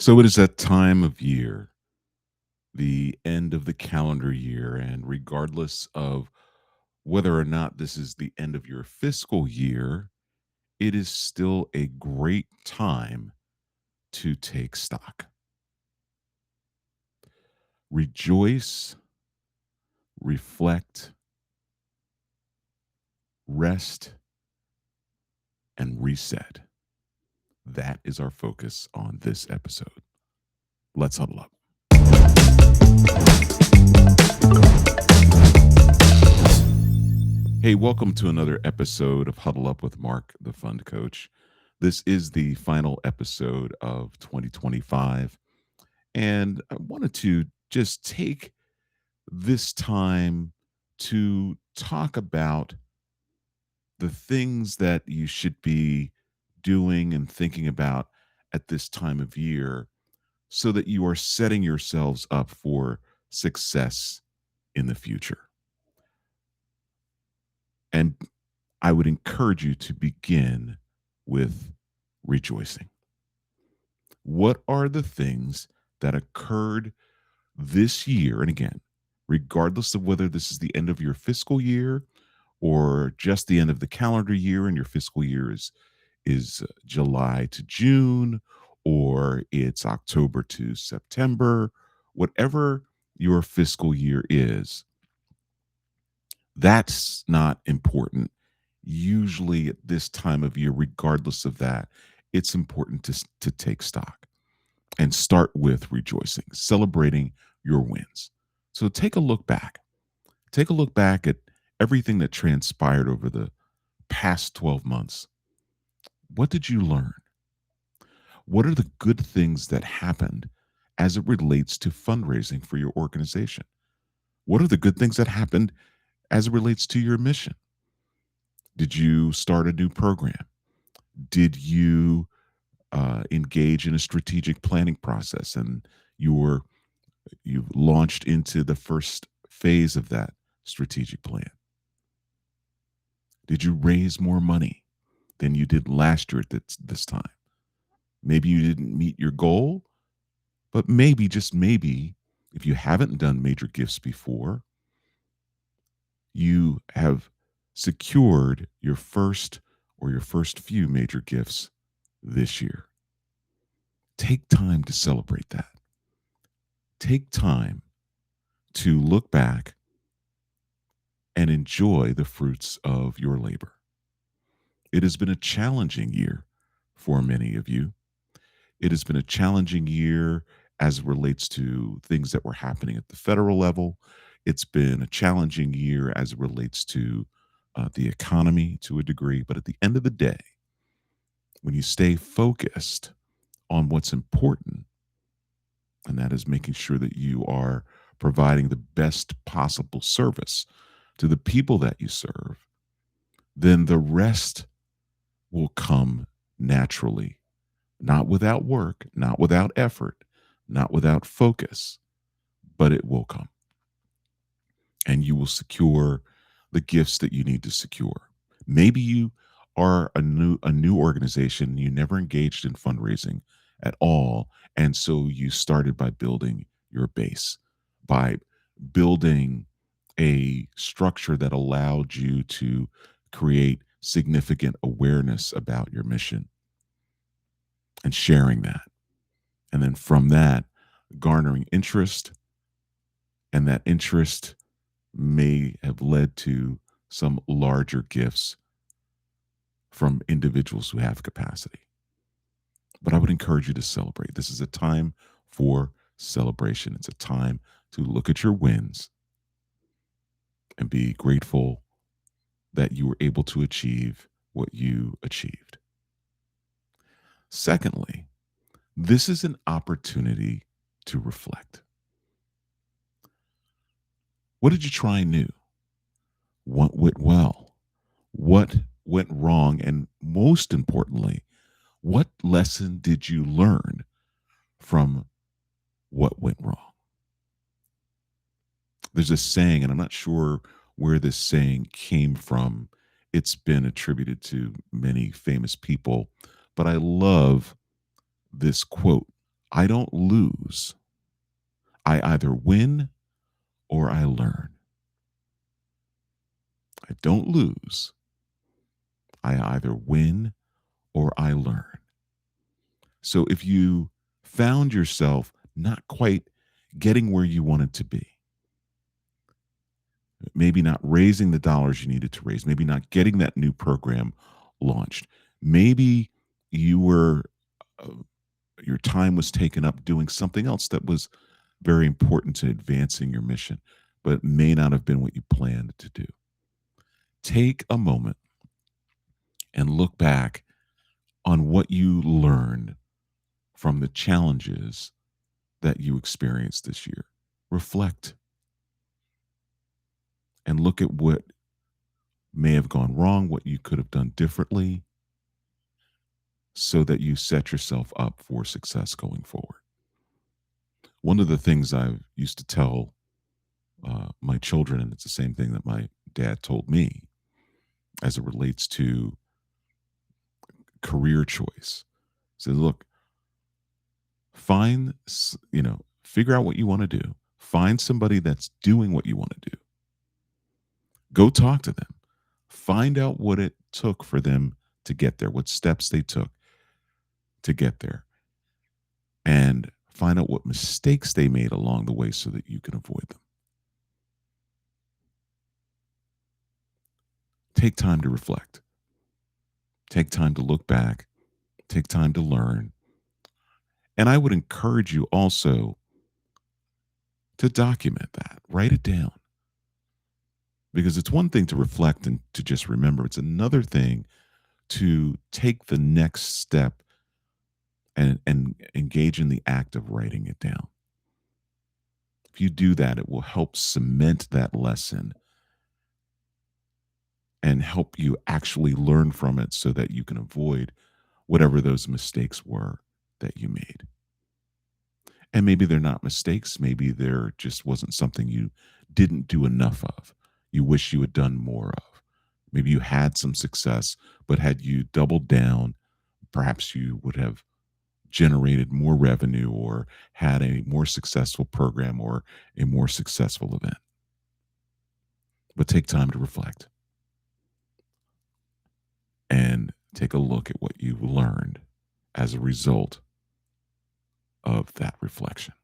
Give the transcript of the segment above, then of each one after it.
So it is that time of year, the end of the calendar year, and regardless of whether or not this is the end of your fiscal year, it is still a great time to take stock. Rejoice, reflect, rest, and reset. That is our focus on this episode. Let's huddle up. Hey, welcome to another episode of Huddle Up with Mark, the Fund Coach. This is the final episode of 2025. And I wanted to just take this time to talk about the things that you should be doing and thinking about at this time of year so that you are setting yourselves up for success in the future. And I would encourage you to begin with rejoicing. What are the things that occurred this year? And again, regardless of whether this is the end of your fiscal year or just the end of the calendar year and your fiscal year is July to June or it's October to September, whatever your fiscal year is, that's not important. Usually at this time of year, regardless of that, it's important to take stock and start with rejoicing, celebrating your wins. So take a look back. Take a look back at everything that transpired over the past 12 months. What did you learn? What are the good things that happened as it relates to fundraising for your organization? What are the good things that happened as it relates to your mission? Did you start a new program? Did you engage in a strategic planning process and you you've launched into the first phase of that strategic plan? Did you raise more money than you did last year at this time? Maybe you didn't meet your goal, but maybe, just maybe, if you haven't done major gifts before, you have secured your first or your first few major gifts this year. Take time to celebrate that. Take time to look back and enjoy the fruits of your labor. It has been a challenging year for many of you. It has been a challenging year as it relates to things that were happening at the federal level. It's been a challenging year as it relates to the economy to a degree. But at the end of the day, when you stay focused on what's important, and that is making sure that you are providing the best possible service to the people that you serve, then the rest will come naturally, not without work, not without effort, not without focus, but it will come. And you will secure the gifts that you need to secure. Maybe you are a new organization, you never engaged in fundraising at all, and so you started by building your base, by building a structure that allowed you to create significant awareness about your mission and sharing that. And then from that, garnering interest, and that interest may have led to some larger gifts from individuals who have capacity. But I would encourage you to celebrate. This is a time for celebration. It's a time to look at your wins and be grateful that you were able to achieve what you achieved. Secondly, this is an opportunity to reflect. What did you try new? What went well? What went wrong? And most importantly, what lesson did you learn from what went wrong? There's a saying, and I'm not sure where this saying came from. It's been attributed to many famous people, but I love this quote. I don't lose. I either win or I learn. I don't lose. I either win or I learn. So if you found yourself not quite getting where you wanted to be, maybe not raising the dollars you needed to raise, maybe not getting that new program launched, maybe you were uh, your time was taken up doing something else that was very important to advancing your mission, but may not have been what you planned to do. Take a moment and look back on what you learned from the challenges that you experienced this year. Reflect and look at what may have gone wrong, what you could have done differently so that you set yourself up for success going forward. One of the things I used to tell my children, and it's the same thing that my dad told me as it relates to career choice. Said, look, figure out what you want to do. Find somebody that's doing what you want to do. Go talk to them. Find out what it took for them to get there, what steps they took to get there, and find out what mistakes they made along the way so that you can avoid them. Take time to reflect. Take time to look back. Take time to learn. And I would encourage you also to document that, write it down. Because it's one thing to reflect and to just remember, it's another thing to take the next step and engage in the act of writing it down. If you do that, it will help cement that lesson and help you actually learn from it so that you can avoid whatever those mistakes were that you made. And maybe they're not mistakes. Maybe there just wasn't something you didn't do enough of. You wish you had done more of. Maybe you had some success, but had you doubled down, perhaps you would have generated more revenue or had a more successful program or a more successful event. But take time to reflect and take a look at what you learned as a result of that reflection.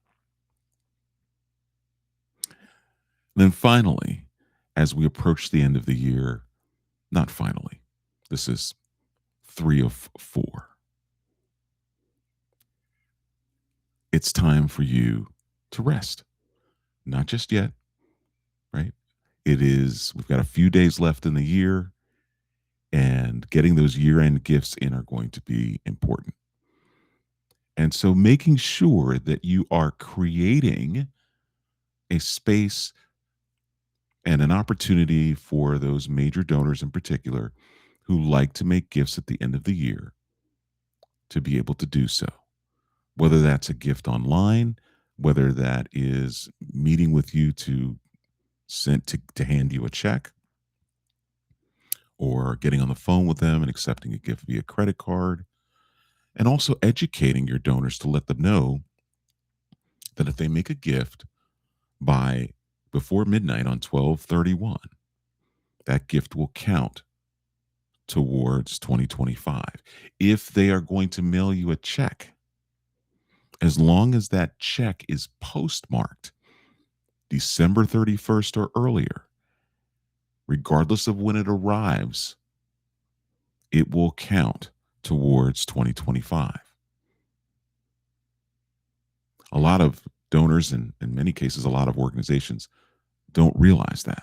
Then finally, as we approach the end of the year, not finally, this is 3 of 4. It's time for you to rest. Not just yet, right? We've got a few days left in the year, and getting those year end gifts in are going to be important. And so making sure that you are creating a space and an opportunity for those major donors in particular who like to make gifts at the end of the year to be able to do so. Whether that's a gift online, whether that is meeting with you to to hand you a check, or getting on the phone with them and accepting a gift via credit card, and also educating your donors to let them know that if they make a gift by before midnight on 12/31, that gift will count towards 2025. If they are going to mail you a check, as long as that check is postmarked December 31st or earlier, regardless of when it arrives, it will count towards 2025. A lot of donors and in many cases, a lot of organizations don't realize that.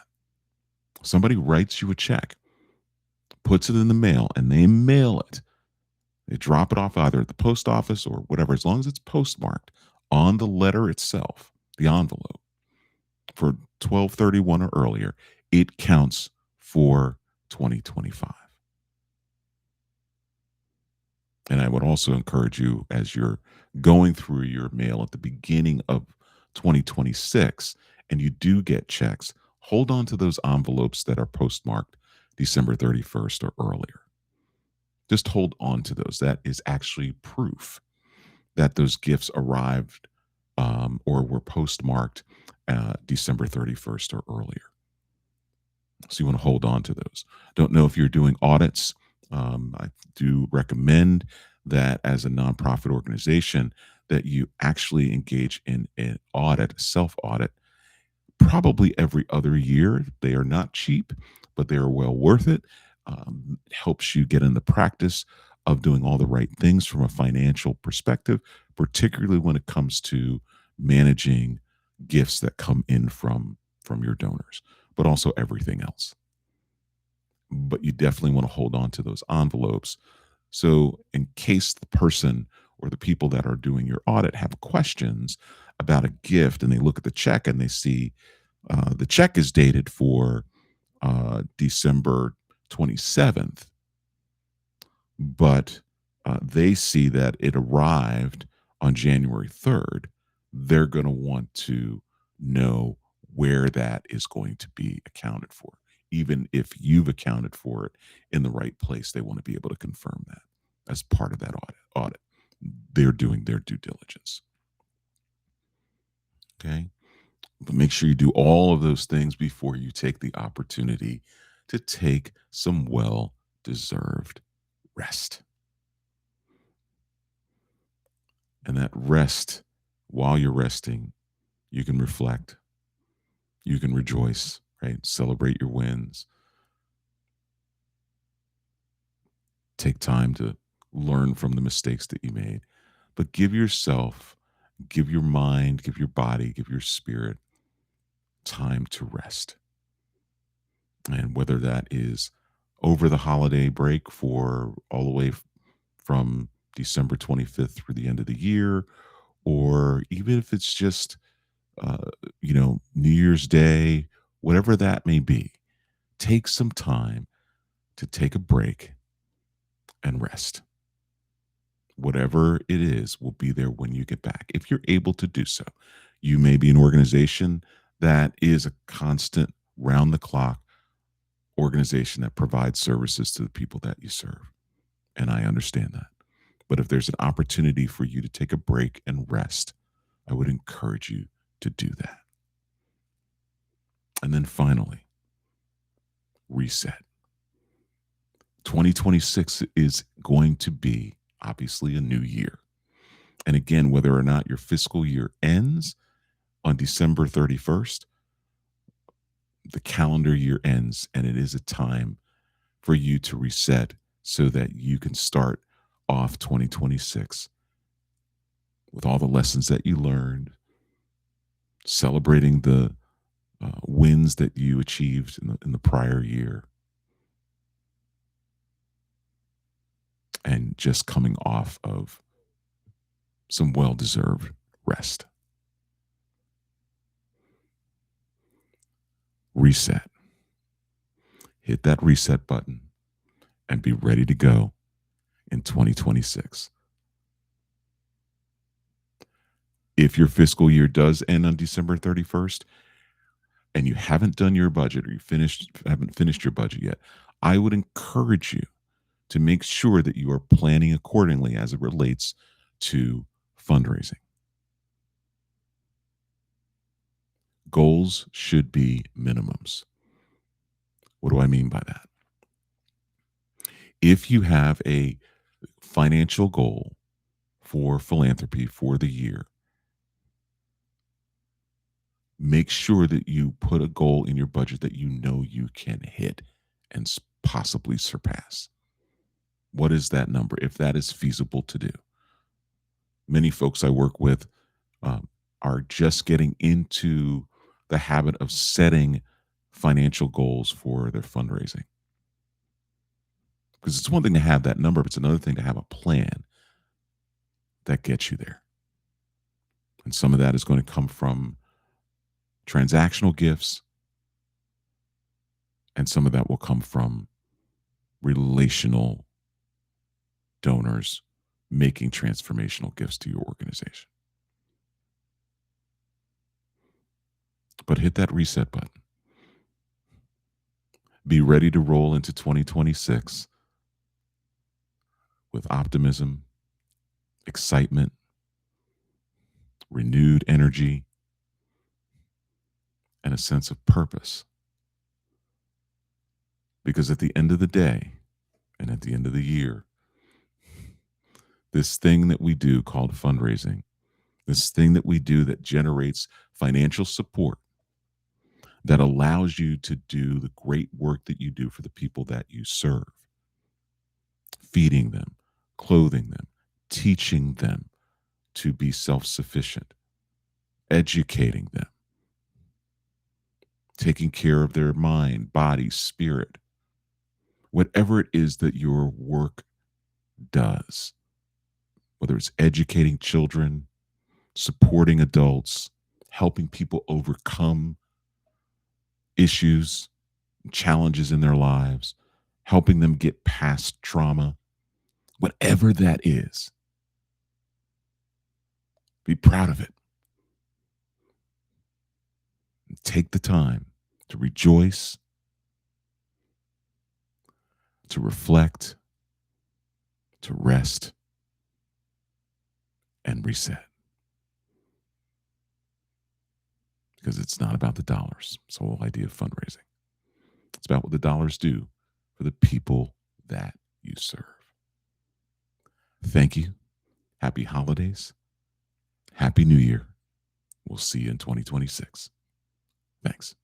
Somebody writes you a check, puts it in the mail, and they mail it. They drop it off either at the post office or whatever, as long as it's postmarked on the letter itself, the envelope, for 12/31 or earlier, it counts for 2025. And I would also encourage you, as you're going through your mail at the beginning of 2026 and you do get checks, hold on to those envelopes that are postmarked December 31st or earlier. Just hold on to those. That is actually proof that those gifts arrived or were postmarked December 31st or earlier. So you want to hold on to those. Don't know if you're doing audits. I do recommend that as a nonprofit organization that you actually engage in an audit, self audit, probably every other year. They are not cheap, but they are well worth it. It helps you get in the practice of doing all the right things from a financial perspective, particularly when it comes to managing gifts that come in from your donors, but also everything else. But you definitely want to hold on to those envelopes. So, in case the person or the people that are doing your audit have questions about a gift and they look at the check and they see the check is dated for December 27th, but they see that it arrived on January 3rd, they're going to want to know where that is going to be accounted for. Even if you've accounted for it in the right place, they want to be able to confirm that as part of that audit. They're doing their due diligence. Okay. But make sure you do all of those things before you take the opportunity to take some well deserved rest. And that rest, while you're resting, you can reflect, you can rejoice, right? Celebrate your wins, take time to learn from the mistakes that you made. But give yourself, give your mind, give your body, give your spirit time to rest. And whether that is over the holiday break for all the way from December 25th through the end of the year, or even if it's just, uh, New Year's Day, whatever that may be, take some time to take a break and rest. Whatever it is will be there when you get back, if you're able to do so. You may be an organization that is a constant, round the clock organization that provides services to the people that you serve. And I understand that. But if there's an opportunity for you to take a break and rest, I would encourage you to do that. And then finally, reset. 2026 is going to be obviously a new year. And again, whether or not your fiscal year ends on December 31st, the calendar year ends, and it is a time for you to reset so that you can start off 2026 with all the lessons that you learned, celebrating the wins that you achieved in the prior year, and just coming off of some well deserved rest. Reset. Hit that reset button and be ready to go in 2026. If your fiscal year does end on December 31st and you haven't done your budget or haven't finished your budget yet, I would encourage you to make sure that you are planning accordingly as it relates to fundraising. Goals should be minimums. What do I mean by that? If you have a financial goal for philanthropy for the year, make sure that you put a goal in your budget that you know you can hit and possibly surpass. What is that number if that is feasible to do? Many folks I work with um, are just getting into the habit of setting financial goals for their fundraising. Because it's one thing to have that number, but it's another thing to have a plan that gets you there. And some of that is going to come from transactional gifts, and some of that will come from relational donors making transformational gifts to your organization. But hit that reset button. Be ready to roll into 2026 with optimism, excitement, renewed energy, and a sense of purpose. Because at the end of the day, and at the end of the year, this thing that we do called fundraising, this thing that we do that generates financial support, that allows you to do the great work that you do for the people that you serve, feeding them, clothing them, teaching them to be self sufficient, educating them, taking care of their mind, body, spirit, whatever it is that your work does, whether it's educating children, supporting adults, helping people overcome issues, challenges in their lives, helping them get past trauma, whatever that is, be proud of it. Take the time to rejoice, to reflect, to rest, and reset. Because it's not about the dollars. It's the whole idea of fundraising. It's about what the dollars do for the people that you serve. Thank you. Happy holidays. Happy New Year. We'll see you in 2026. Thanks.